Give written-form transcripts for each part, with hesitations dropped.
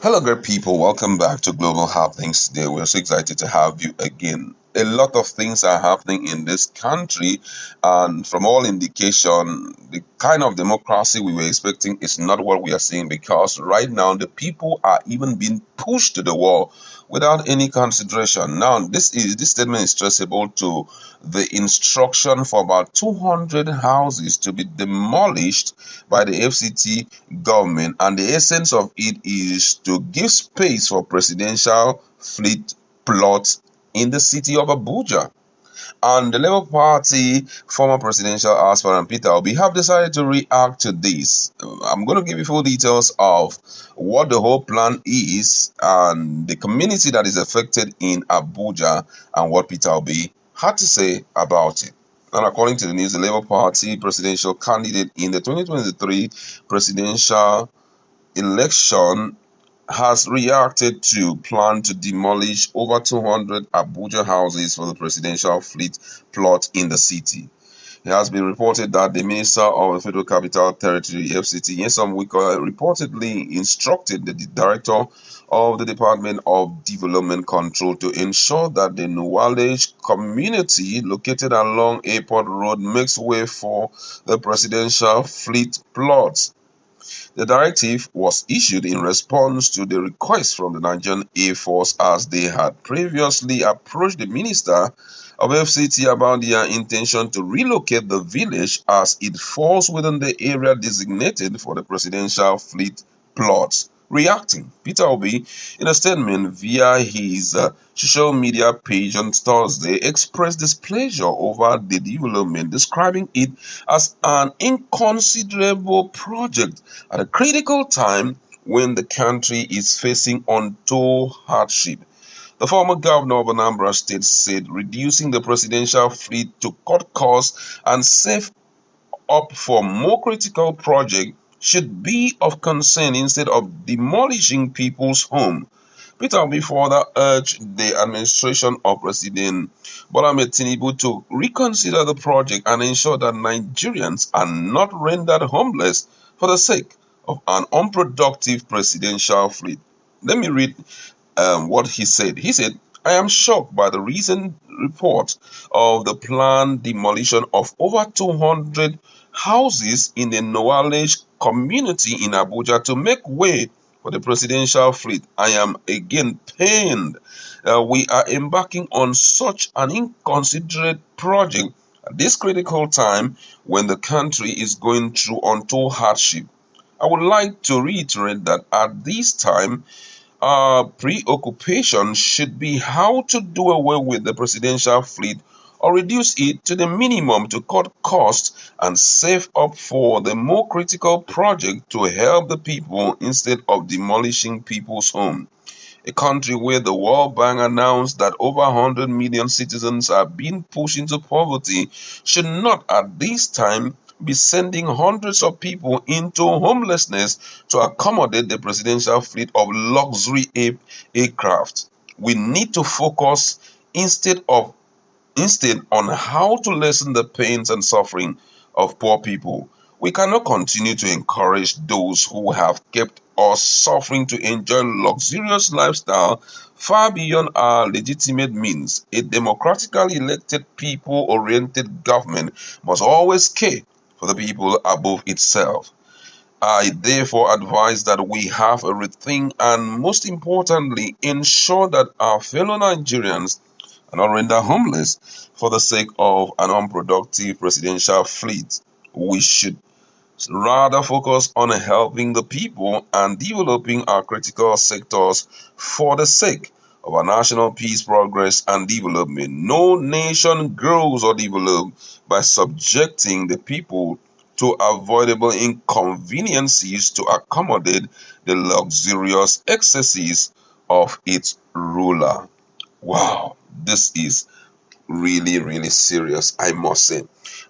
Hello, great people. Welcome back to Global Happenings today. We're so excited to have you again. A lot of things are happening in this country, and from all indication, the kind of democracy we were expecting is not what we are seeing because right now the people are even being pushed to the wall without any consideration. Now, this statement is traceable to the instruction for about 200 houses to be demolished by the FCT government, and the essence of it is to give space for presidential fleet plots in the city of Abuja. And the Labour Party former presidential aspirant Peter Obi have decided to react to this. I'm going to give you full details of what the whole plan is and the community that is affected in Abuja and what Peter Obi had to say about it. And according to the news, the Labour Party presidential candidate in the 2023 presidential election has reacted to plan to demolish over 200 Abuja houses for the presidential fleet plot in the city. It has been reported that the Minister of the Federal Capital Territory, FCT, Nyesom Wike, reportedly instructed the Director of the Department of Development Control to ensure that the Nuwalej community located along Airport Road makes way for the presidential fleet plot. The directive was issued in response to the request from the Nigerian Air Force as they had previously approached the Minister of FCT about their intention to relocate the village as it falls within the area designated for the presidential fleet plots. Reacting, Peter Obi, in a statement via his social media page on Thursday, expressed displeasure over the development, describing it as an inconsiderable project at a critical time when the country is facing untold hardship. The former governor of Anambra State said reducing the presidential fleet to cut costs and save up for more critical projects should be of concern instead of demolishing people's homes. Peter Obi further urged the administration of President Bola Tinubu to reconsider the project and ensure that Nigerians are not rendered homeless for the sake of an unproductive presidential fleet. Let me read what he said. He said, I am shocked by the recent report of the planned demolition of over 200 houses in the Noalej community in Abuja to make way for the presidential fleet. I am again pained. We are embarking on such an inconsiderate project at this critical time when the country is going through untold hardship. I would like to reiterate that at this time, our preoccupation should be how to do away with the presidential fleet or reduce it to the minimum to cut costs and save up for the more critical project to help the people instead of demolishing people's homes. A country where the World Bank announced that over 100 million citizens are being pushed into poverty should not at this time be sending hundreds of people into homelessness to accommodate the presidential fleet of luxury aircraft. We need to focus instead on how to lessen the pains and suffering of poor people. We cannot continue to encourage those who have kept us suffering to enjoy luxurious lifestyle far beyond our legitimate means. A democratically elected people-oriented government must always care for the people above itself. I therefore advise that we have a rethink and most importantly ensure that our fellow Nigerians are not rendered homeless for the sake of an unproductive presidential fleet. We should rather focus on helping the people and developing our critical sectors for the sake of our national peace, progress, and development. No nation grows or develops by subjecting the people to avoidable inconveniences to accommodate the luxurious excesses of its ruler. Wow, this is really, really serious, I must say.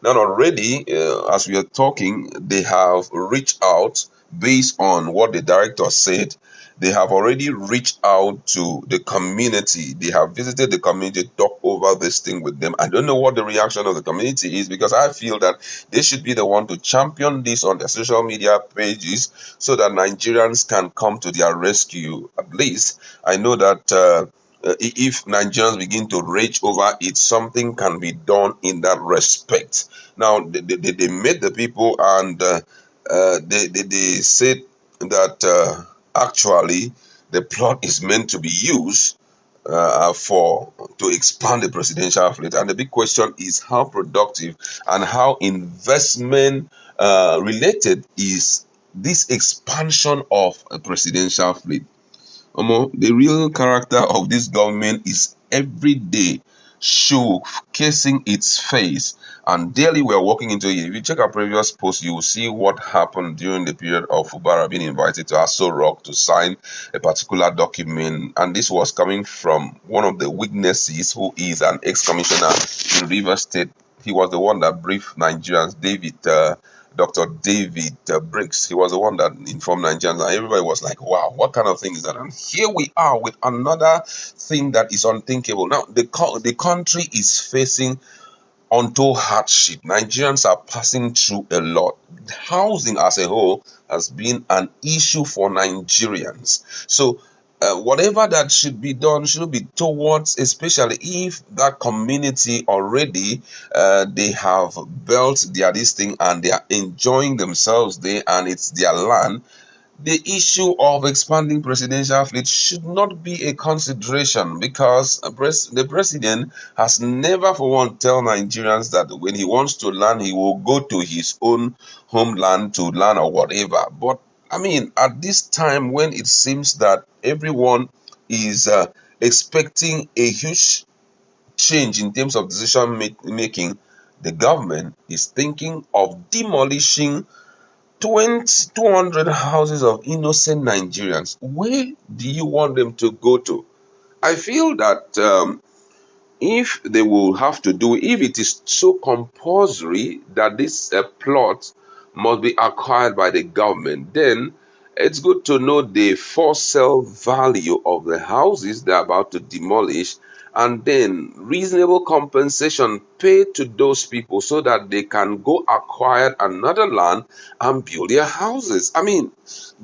Now, already, as we are talking, they have reached out based on what the director said. they have already reached out to the community. They have visited the community, talk over this thing with them. I don't know what the reaction of the community is, because I feel that they should be the one to champion this on their social media pages so that Nigerians can come to their rescue. At least I know that if Nigerians begin to rage over it, something can be done in that respect. Now, they met the people, and they said that actually the plot is meant to be used for to expand the presidential fleet. And the big question is how productive and how investment related is this expansion of a presidential fleet. The real character of this government is every day showcasing its face, and daily we're walking into it. If you check our previous post, you will see what happened during the period of Fubara being invited to Aso Rock to sign a particular document, and this was coming from one of the witnesses who is an ex-commissioner in Rivers State. He was the one that briefed Nigerians, Dr. David Briggs. He was the one that informed Nigerians, and everybody was like, wow, what kind of thing is that? And here we are with another thing that is unthinkable. Now, the country is facing untold hardship. Nigerians are passing through a lot. Housing as a whole has been an issue for Nigerians. So, whatever that should be done should be towards, especially if that community already they have built their this thing and they are enjoying themselves there and it's their land. The issue of expanding presidential fleet should not be a consideration, because the president has never for one tell Nigerians that when he wants to land, he will go to his own homeland to land or whatever. But I mean, at this time when it seems that everyone is expecting a huge change in terms of decision making, the government is thinking of demolishing 200 houses of innocent Nigerians. Where do you want them to go to? I feel that if they will have to do, if it is so compulsory that this plot must be acquired by the government, then it's good to know the for sale value of the houses they're about to demolish, and then reasonable compensation paid to those people so that they can go acquire another land and build their houses. I mean,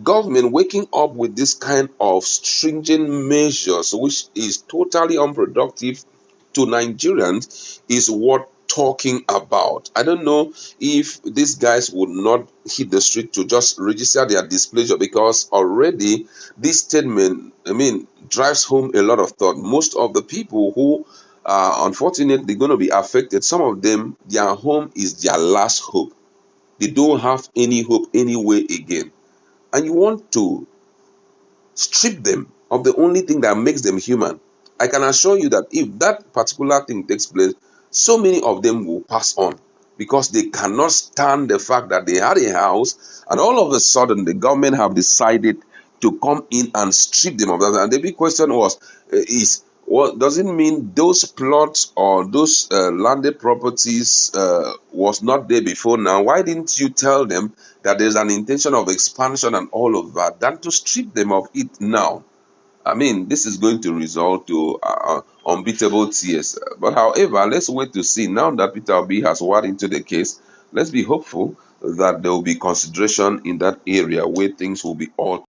government waking up with this kind of stringent measures, which is totally unproductive to Nigerians, is what talking about. I don't know if these guys would not hit the street to just register their displeasure, because already this statement, I mean, drives home a lot of thought. Most of the people who are unfortunately going to be affected, some of them, their home is their last hope. They don't have any hope anywhere again. And you want to strip them of the only thing that makes them human. I can assure you that if that particular thing takes place, so many of them will pass on, because they cannot stand the fact that they had a house and all of a sudden the government have decided to come in and strip them of that. And the big question was, is what does it mean those plots or those landed properties was not there before now? Why didn't you tell them that there's an intention of expansion and all of that, than to strip them of it now? I mean, this is going to result to unbeatable tears. But however, let's wait to see. Now that Peter Obi has word into the case, let's be hopeful that there will be consideration in that area where things will be all